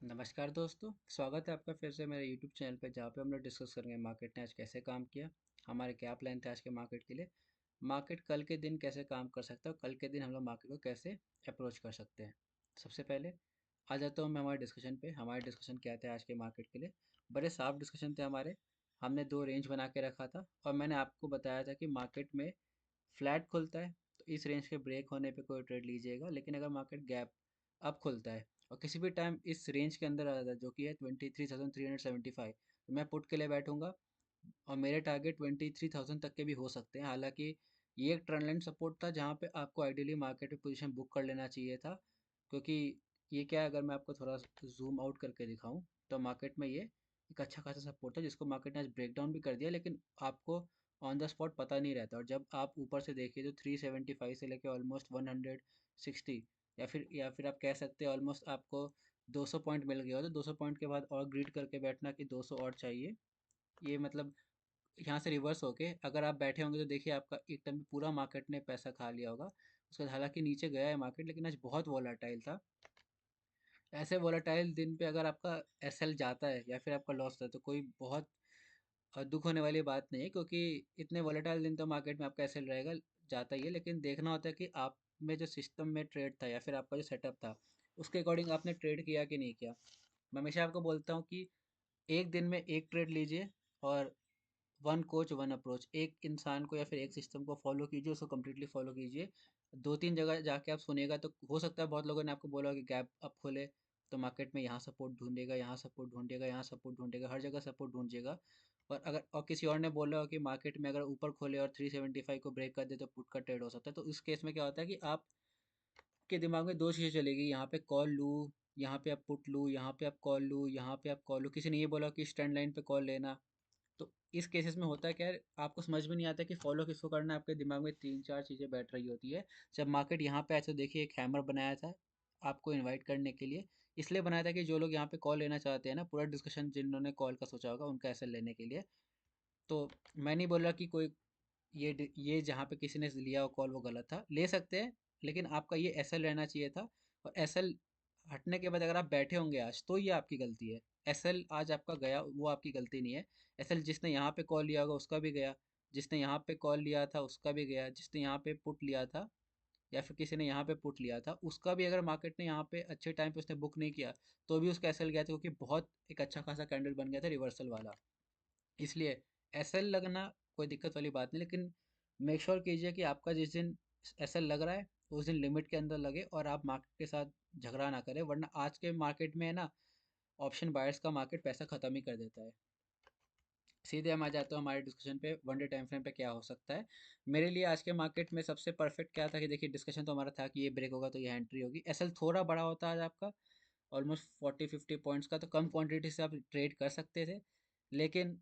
नमस्कार दोस्तों, स्वागत है आपका फिर से मेरे यूट्यूब चैनल पे, जहाँ पे हम लोग डिस्कस करेंगे मार्केट ने आज कैसे काम किया, हमारे क्या प्लान थे आज के मार्केट के लिए, मार्केट कल के दिन कैसे काम कर सकता है और कल के दिन हम लोग मार्केट को कैसे अप्रोच कर सकते हैं। सबसे पहले आ जाता हूँ मैं हमारे डिस्कशन पे। हमारे डिस्कशन क्या थे आज के मार्केट के लिए? बड़े साफ डिस्कशन थे हमारे। हमने दो रेंज बना के रखा था और मैंने आपको बताया था कि मार्केट में फ्लैट खुलता है तो इस रेंज के ब्रेक होने पे कोई ट्रेड लीजिएगा, लेकिन अगर मार्केट गैप अप खुलता है और किसी भी टाइम इस रेंज के अंदर आ जाता है जो कि है 23,375, तो मैं पुट के लिए बैठूंगा और मेरे टारगेट 23,000 तक के भी हो सकते हैं। हालांकि ये एक ट्रेंड लाइन सपोर्ट था जहाँ पे आपको आइडियली मार्केट में पोजीशन बुक कर लेना चाहिए था, क्योंकि ये क्या है, अगर मैं आपको थोड़ा जूम आउट करके दिखाऊं तो मार्केट में ये एक अच्छा खासा सपोर्ट था जिसको मार्केट ने आज ब्रेक डाउन भी कर दिया, लेकिन आपको ऑन द स्पॉट पता नहीं रहता। और जब आप ऊपर से देखिए तो 375 से लेके ऑलमोस्ट 160, या फिर आप कह सकते हैं ऑलमोस्ट आपको 200 पॉइंट मिल गया हो, तो 200 पॉइंट के बाद और ग्रीड करके बैठना कि 200 और चाहिए, ये मतलब यहाँ से रिवर्स होके अगर आप बैठे होंगे तो देखिए आपका एक टाइम पे पूरा मार्केट ने पैसा खा लिया होगा। उसके बाद हालांकि नीचे गया है मार्केट, लेकिन आज बहुत वॉलेटाइल था। ऐसे वॉलेटाइल दिन पे अगर आपका एसएल जाता है या फिर आपका लॉस होता है तो कोई बहुत दुख होने वाली बात नहीं है, क्योंकि इतने वॉलेटाइल दिन तो मार्केट में आपका एसएल रहेगा, जाता ही है। लेकिन देखना होता है कि आप में जो सिस्टम में ट्रेड था या फिर आपका जो सेटअप था उसके अकॉर्डिंग आपने ट्रेड किया कि नहीं किया। मैं हमेशा आपको बोलता हूँ कि एक दिन में एक ट्रेड लीजिए और वन कोच वन अप्रोच, एक इंसान को या फिर एक सिस्टम को फॉलो कीजिए, उसको कम्प्लीटली फॉलो कीजिए। दो तीन जगह जाके आप सुनिएगा तो हो सकता है बहुत लोगों ने आपको बोला कि गैप अप खोले तो मार्केट में यहाँ सपोर्ट ढूंढेगा, यहाँ सपोर्ट ढूंढेगा, यहाँ सपोर्ट ढूंढेगा, हर जगह सपोर्ट ढूंढेगा। और किसी और ने बोला हो कि मार्केट में अगर ऊपर खोले और 375 को ब्रेक कर दे तो पुट का ट्रेड हो सकता है, तो इस केस में क्या होता है कि आप के दिमाग में दो चीज़ें चलेगी, यहाँ पे कॉल लूँ, यहाँ पे आप पुट लूँ, यहाँ पे आप कॉल लूँ, यहाँ पे आप कॉल लूँ। किसी ने ये बोला कि स्टैंड लाइन पे कॉल लेना। तो इस केसेस में होता है क्या है, आपको समझ में नहीं आता कि फॉलो किसको करना है। आपके दिमाग में तीन चार चीज़ें बैठ रही होती है। जब मार्केट यहाँ पे आया तो देखिए एक हैमर बनाया था आपको इनवाइट करने के लिए। इसलिए बनाया था कि जो लोग यहाँ पे कॉल लेना चाहते हैं ना, पूरा डिस्कशन जिन्होंने कॉल का सोचा होगा उनका ऐसे लेने के लिए। तो मैं नहीं बोल रहा कि कोई ये जहाँ पे किसी ने लिया हो कॉल वो गलत था, ले सकते हैं, लेकिन आपका ये एसएल रहना चाहिए था। और एसएल हटने के बाद अगर आप बैठे होंगे आज तो ये आपकी गलती है। एसएल आज आपका गया वो आपकी गलती नहीं है। एसएल जिसने यहाँ पे कॉल लिया होगा उसका भी गया, जिसने यहाँ पे कॉल लिया था उसका भी गया, जिसने यहाँ पे पुट लिया था या फिर किसी ने यहाँ पे पुट लिया था उसका भी, अगर मार्केट ने यहाँ पे अच्छे टाइम पे उसने बुक नहीं किया तो भी उसका एसएल गया था, क्योंकि बहुत एक अच्छा खासा कैंडल बन गया था रिवर्सल वाला। इसलिए एसएल लगना कोई दिक्कत वाली बात नहीं, लेकिन मेक श्योर कीजिए कि आपका जिस दिन एसएल लग रहा है उस दिन लिमिट के अंदर लगे और आप मार्केट के साथ झगड़ा ना करें, वरना आज के मार्केट में है ना, ऑप्शन बायर्स का मार्केट पैसा ख़त्म ही कर देता है। सीधे हम आ जाते हैं हमारे डिस्कशन पे, वन डे टाइम फ्रेम पे क्या हो सकता है। मेरे लिए आज के मार्केट में सबसे परफेक्ट क्या था कि देखिए डिस्कशन तो हमारा था कि ये ब्रेक होगा तो ये एंट्री होगी। एसएल थोड़ा बड़ा होता है आज आपका, ऑलमोस्ट 40-50 पॉइंट्स का, तो कम क्वांटिटी से आप ट्रेड कर सकते थे। लेकिन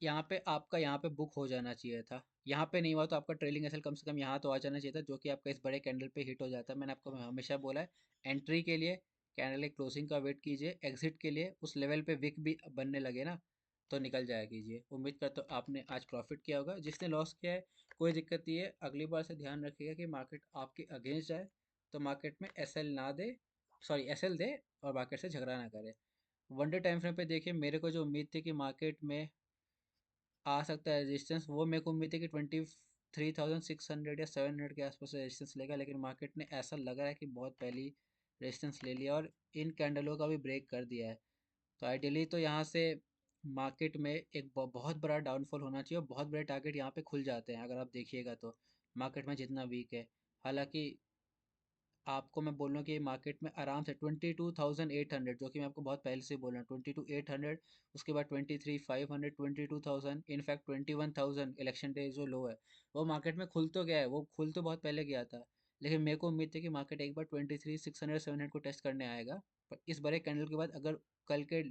यहाँ पे आपका यहाँ पे बुक हो जाना चाहिए था। यहाँ पे नहीं हुआ तो आपका ट्रेलिंग एसएल कम से कम यहाँ तो आ जाना चाहिए था, जो कि आपका इस बड़े कैंडल पे हिट हो जाता है। मैंने आपको हमेशा बोला है, एंट्री के लिए कैंडल के क्लोजिंग का वेट कीजिए, एग्जिट के लिए उस लेवल पे विक भी बनने लगे ना तो निकल जाया कीजिए। उम्मीद करता हूँ आपने आज प्रॉफिट किया होगा। जिसने लॉस किया है कोई दिक्कत नहीं है, अगली बार से ध्यान रखिएगा कि मार्केट आपके अगेंस्ट जाए तो मार्केट में एसएल ना दे, सॉरी एसएल दे और मार्केट से झगड़ा ना करे। वन डे टाइम फ्रेम पे देखिए, मेरे को जो उम्मीद थी कि मार्केट में आ सकता है रेजिस्टेंस, वो मेरे को उम्मीद है कि 23,600 या 700 के आसपास रेजिस्टेंस लेगा, लेकिन मार्केट ने ऐसा लग रहा है कि बहुत पहली रेजिस्टेंस ले लिया और इन कैंडलों का भी ब्रेक कर दिया है। तो आइडियली तो यहाँ से मार्केट में एक बहुत बड़ा डाउनफॉल होना चाहिए और बहुत बड़े टारगेट यहाँ पे खुल जाते हैं अगर आप देखिएगा तो, मार्केट में जितना वीक है। हालांकि आपको मैं बोल रहा हूँ कि मार्केट में आराम से 22,800, जो कि मैं आपको बहुत पहले से बोल रहा हूँ, 22,800, उसके बाद 23,500, 22,000, इनफैक्ट 21,000 इलेक्शन डे जो लो है वो मार्केट में खुल तो गया है, वो खुल तो बहुत पहले गया था। लेकिन मेरे को उम्मीद थी कि मार्केट एक बार 23,600 700 को टेस्ट करने आएगा। पर इस बड़े कैंडल के बाद अगर कल के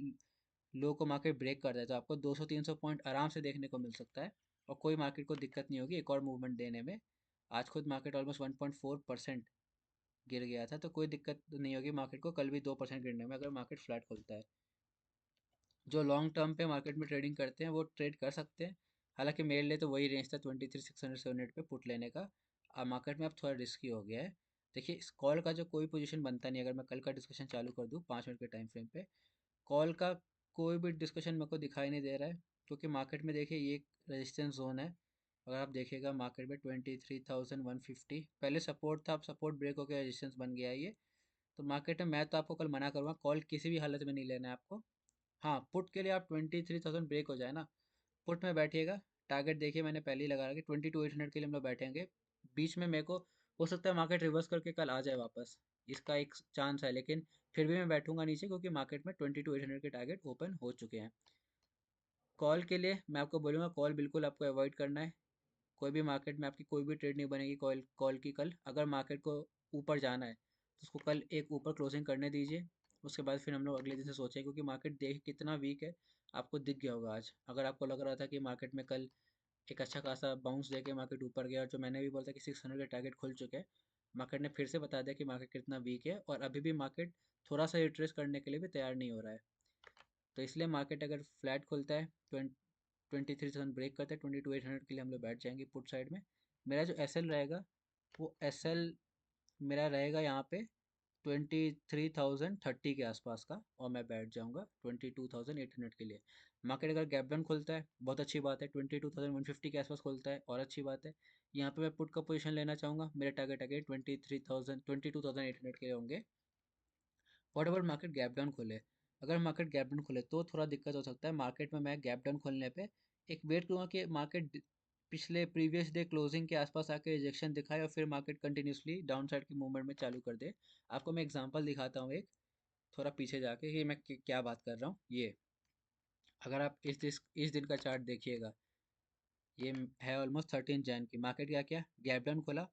लो को मार्केट ब्रेक कर दे तो आपको 200-300 पॉइंट आराम से देखने को मिल सकता है और कोई मार्केट को दिक्कत नहीं होगी एक और मूवमेंट देने में। आज खुद मार्केट ऑलमोस्ट 1.4% गिर गया था, तो कोई दिक्कत नहीं होगी मार्केट को कल भी 2% गिरने में अगर मार्केट फ्लैट खुलता है। जो लॉन्ग टर्म पे मार्केट में ट्रेडिंग करते हैं वो ट्रेड कर सकते हैं। हालांकि मेरे लिए तो वही रेंज था 23,600 700 पे पुट लेने का। अब मार्केट में अब थोड़ा रिस्की हो गया है, देखिए इस कॉल का जो कोई पोजीशन बनता नहीं, अगर मैं कल का डिस्कशन चालू कर दूँ 5 मिनट के टाइम फ्रेम पे, कॉल का कोई भी डिस्कशन मेरे को दिखाई नहीं दे रहा है, क्योंकि मार्केट में देखिए ये एक रेजिस्टेंस जोन है। अगर आप देखिएगा मार्केट में 23,150 पहले सपोर्ट था, अब सपोर्ट ब्रेक होकर रेजिस्टेंस बन गया है ये। तो मार्केट में मैं तो आपको कल मना करूँगा, कॉल किसी भी हालत में नहीं लेना है आपको। हाँ, पुट के लिए आप 23,000 ब्रेक हो जाए ना, पुट में बैठिएगा। टारगेट देखिए मैंने पहले ही लगा रखा है, 22,800 के लिए हम लोग बैठेंगे। बीच में मेरे को हो सकता है मार्केट रिवर्स करके कल आ जाए वापस, इसका एक चांस है, लेकिन फिर भी मैं बैठूंगा नीचे, क्योंकि मार्केट में 22,800 के टारगेट ओपन हो चुके हैं। कॉल के लिए मैं आपको बोलूँगा, कॉल बिल्कुल आपको अवॉइड करना है। कोई भी मार्केट में आपकी कोई भी ट्रेड नहीं बनेगी कॉल कॉल की कल। अगर मार्केट को ऊपर जाना है तो उसको कल एक ऊपर क्लोजिंग करने दीजिए, उसके बाद फिर हम लोग अगले दिन से सोचें, क्योंकि मार्केट देख कितना वीक है आपको दिख गया होगा आज। अगर आपको लग रहा था कि मार्केट में कल एक अच्छा खासा बाउंस देके मार्केट ऊपर गया, और जो मैंने भी बोला था कि 600 के टारगेट खुल चुके हैं, मार्केट ने फिर से बता दिया कि मार्केट कितना वीक है, और अभी भी मार्केट थोड़ा सा रिट्रेस करने के लिए भी तैयार नहीं हो रहा है। तो इसलिए मार्केट अगर फ्लैट खुलता है, 23,000 ब्रेक करता है, 22,800 के लिए हम लोग बैठ जाएंगे पुट साइड में। मेरा जो एस एल रहेगा, वो एस एल मेरा रहेगा यहाँ पे 23,030 के आसपास का, और मैं बैठ जाऊँगा 22,800 के लिए। मार्केट अगर गैप डाउन खुलता है बहुत अच्छी बात है, 22,150 के आसपास खुलता है और अच्छी बात है। यहाँ पे मैं पुट का पोजीशन लेना चाहूँगा, मेरे टारगेट आगे 22,800 के होंगे। What ever market gap down खोले, अगर मार्केट गैप डाउन खोले तो थोड़ा दिक्कत हो सकता है मार्केट में। मैं गैप डाउन खोलने पे एक वेट करूँगा कि मार्केट पिछले प्रीवियस डे क्लोजिंग के आसपास आके रिजेक्शन दिखाए, और फिर मार्केट कंटिन्यूसली डाउन साइड की मूवमेंट में चालू कर दे। आपको मैं एग्जांपल दिखाता हूँ एक, थोड़ा पीछे जाके कि मैं क्या बात कर रहा हूँ। ये अगर आप इस दिन का चार्ट देखिएगा, ये है ऑलमोस्ट 13 जैन की। मार्केट क्या क्या गैप डाउन खोला,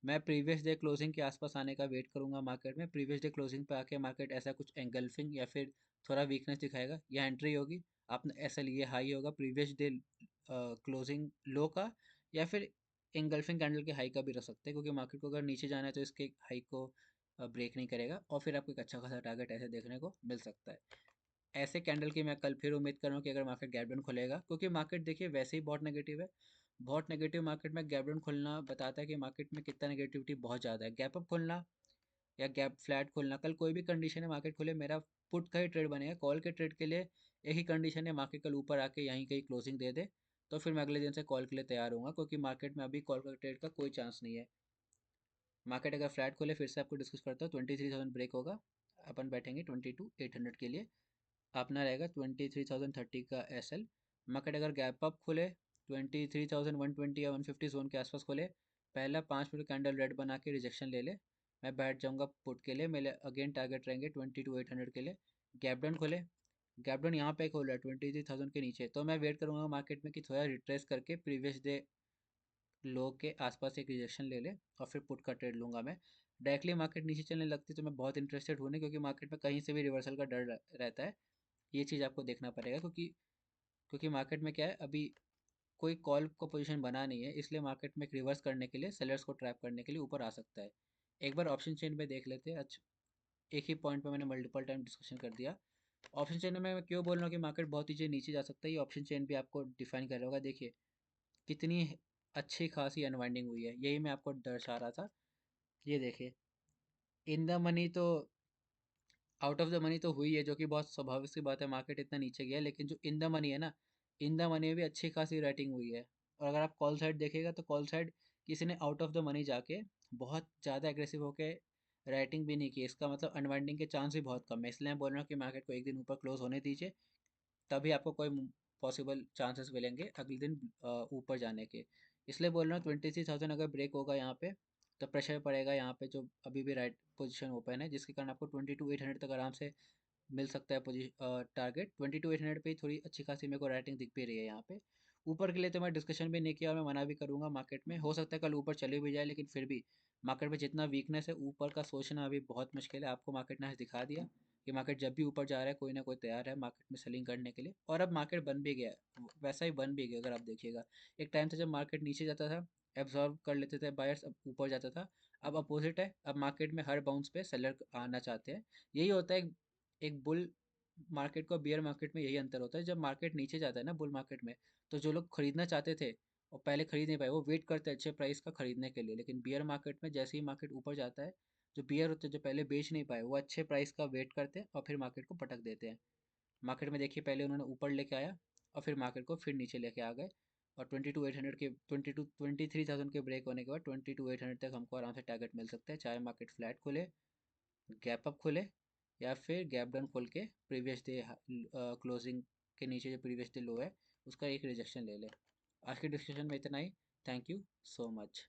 मैं प्रीवियस डे क्लोजिंग के आसपास आने का वेट करूंगा मार्केट में। प्रीवियस डे क्लोजिंग पे आके मार्केट ऐसा कुछ एंगल्फिंग या फिर थोड़ा वीकनेस दिखाएगा, या एंट्री होगी। आपने ऐसा लिए हाई होगा प्रीवियस डे क्लोजिंग लो का, या फिर एंगल्फिंग कैंडल के हाई का भी रख सकते हैं, क्योंकि मार्केट को अगर नीचे जाना है तो इसके हाई को ब्रेक नहीं करेगा, और फिर आपको एक अच्छा खासा टारगेट ऐसे देखने को मिल सकता है। ऐसे कैंडल की मैं कल फिर उम्मीद कर रहा हूँ कि अगर मार्केट गैप डाउन खुलेगा, क्योंकि मार्केट देखिए वैसे ही बहुत नेगेटिव है। बहुत नेगेटिव मार्केट में गैप डाउन खुलना बताता है कि मार्केट में कितना नेगेटिविटी बहुत ज़्यादा है। गैप अप खुलना या गैप फ्लैट खुलना, कल कोई भी कंडीशन है मार्केट खुले, मेरा पुट का ही ट्रेड बनेगा। कॉल के ट्रेड के लिए एक ही कंडीशन है, मार्केट कल ऊपर आके यहीं कहीं क्लोजिंग दे दे, तो फिर मैं अगले दिन से कॉल के लिए तैयार हूँ, क्योंकि मार्केट में अभी कॉल का ट्रेड का कोई चांस नहीं है। मार्केट अगर फ्लैट खोले, फिर से आपको डिस्कस करता हूँ, 23,000 ब्रेक होगा, अपन बैठेंगे 22,800 के लिए। अपना रहेगा 23,030 का एस एल। मार्केट अगर गैप अप खुले, 23,120 या 150 जोन के आसपास खोले, पहला 5 मिनट कैंडल रेड बना के रिजेक्शन ले ले, मैं बैठ जाऊंगा पुट के लिए। मेरे अगेन टारगेट रहेंगे 22,800 के लिए। गैप डाउन खोले, गैप डाउन यहाँ पे खोल रहा है 23,000 के नीचे, तो मैं वेट करूंगा मार्केट में कि थोड़ा रिट्रेस करके प्रीवियस डे लो के आसपास एक रिजेक्शन ले ले, और फिर पुट का ट्रेड लूंगा मैं। डायरेक्टली मार्केट नीचे चलने लगती तो मैं बहुत इंटरेस्टेड हूँ नहीं, क्योंकि मार्केट में कहीं से भी रिवर्सल का डर रहता है। ये चीज़ आपको देखना पड़ेगा, क्योंकि क्योंकि मार्केट में क्या है, अभी कोई कॉल का पोजीशन बना नहीं है, इसलिए मार्केट में एक रिवर्स करने के लिए, सेलर्स को ट्रैप करने के लिए ऊपर आ सकता है। एक बार ऑप्शन चेन पे देख लेते हैं। अच्छा, एक ही पॉइंट पे मैंने मल्टीपल टाइम डिस्कशन कर दिया। ऑप्शन चेन में मैं क्यों बोल रहा हूँ कि मार्केट बहुत ही नीचे जा सकता है, ये ऑप्शन चेन भी आपको डिफाइन कर रहा होगा। देखिए कितनी अच्छी खासी अनवाइंडिंग हुई है, यही मैं आपको दर्शा रहा था। ये देखिए इन द मनी तो, आउट ऑफ द मनी तो हुई है, जो कि बहुत स्वाभाविक सी बात है, मार्केट इतना नीचे गया है। लेकिन जो इन द मनी है ना, इन द मनी में भी अच्छी खासी राइटिंग हुई है। और अगर आप कॉल साइड देखेगा तो कॉल साइड किसी ने आउट ऑफ द मनी जाके बहुत ज़्यादा एग्रेसिव होके राइटिंग भी नहीं की, इसका मतलब अनवाइंडिंग के चांस भी बहुत कम है। इसलिए मैं बोल रहा हूँ कि मार्केट को एक दिन ऊपर क्लोज होने दीजिए, तभी आपको कोई पॉसिबल चांसेस मिलेंगे अगले दिन ऊपर जाने के। इसलिए बोल रहा हूँ 23,000 अगर ब्रेक होगा यहाँ पे, तो प्रेशर पड़ेगा यहाँ पे जो अभी भी राइट पोजीशन ओपन है, जिसके कारण आपको 22,800 तक आराम से मिल सकता है टारगेट। 22,800 पे ही थोड़ी अच्छी खासी मेरे को राइटिंग दिख भी रही है यहाँ पे। ऊपर के लिए तो मैं डिस्कशन भी नहीं किया, और मैं मना भी करूँगा। मार्केट में हो सकता है कल ऊपर चले भी जाए, लेकिन फिर भी मार्केट में जितना वीकनेस है, ऊपर का सोचना अभी बहुत मुश्किल है। आपको मार्केट ने आज दिखा दिया कि मार्केट जब भी ऊपर जा रहा है, कोई ना कोई तैयार है मार्केट में सेलिंग करने के लिए, और अब मार्केट बन भी गया है, वैसा ही बन भी गया। अगर आप देखिएगा, एक टाइम था जब मार्केट नीचे जाता था, एब्जॉर्व कर लेते थे बायर्स, अब ऊपर जाता था। अब अपोजिट है, अब मार्केट में हर बाउंस पे सेलर आना चाहते हैं। यही होता है एक बुल मार्केट को बियर मार्केट में, यही अंतर होता है। जब मार्केट नीचे जाता है ना बुल मार्केट में, तो जो लोग खरीदना चाहते थे और पहले खरीद नहीं पाए, वो वेट करते हैं अच्छे प्राइस का खरीदने के लिए। लेकिन बियर मार्केट में जैसे ही मार्केट ऊपर जाता है, जो बियर होते हैं जो पहले बेच नहीं पाए, वो अच्छे प्राइस का वेट करते हैं और फिर मार्केट को पटक देते हैं। मार्केट में देखिए पहले उन्होंने ऊपर लेके आया और फिर मार्केट को फिर नीचे लेके आ गए। और 22,800 के 23,000 के ब्रेक होने के बाद 22,800 तक हमको आराम से टारगेट मिल सकता है, चाहे मार्केट फ्लैट खुले, गैप अप खुले, या फिर गैप डाउन खोल के प्रीवियस डे क्लोजिंग के नीचे जो प्रीवियस डे लो है उसका एक रिजेक्शन ले ले। आज के डिस्कशन में इतना ही। Thank you so much.